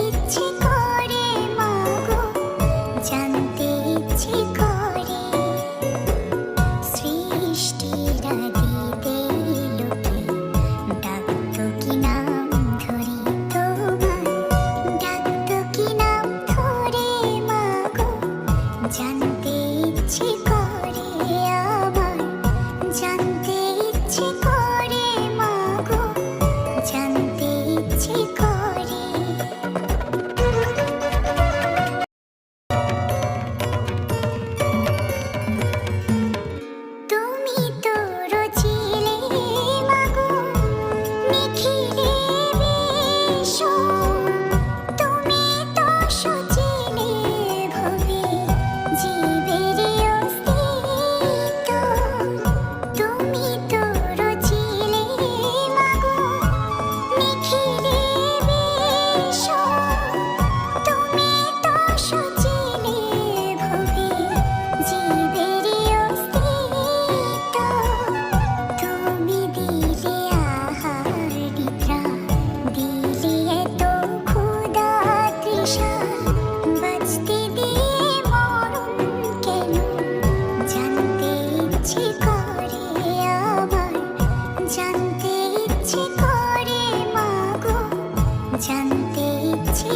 ইচ্ছে করে মাগো, জানতে ইচ্ছে করে সৃষ্টির আদিতে লোকে ডাকতো কি নাম ধরে তোমায়, ডাকতো কি নাম ধরে মাগো, জানতে ইচ্ছে করে আমার, জানতে ইচ্ছে করে মাগো, জানতে ইচ্ছে করে। তুমি তো রচিলে মাগো নিখিলে বিশ্ব, তুমি তো সচিলে ভবে জীবেরই অস্তিত্ব, তুমি তো রচিলে মাগো নিখিলে বিশ্ব, তুমি তো সচিলে ভবে জীবেরই অস্তিত্ব, তুমি দিলে আহার নিদ্রা, দিলে এত ক্ষুধা তৃষা, বাঁচতে দিয়ে মরণ কেন, জানতে ইচ্ছে করে আমার, জানতে ইচ্ছে করে মাগো, জানতে ইচ্ছে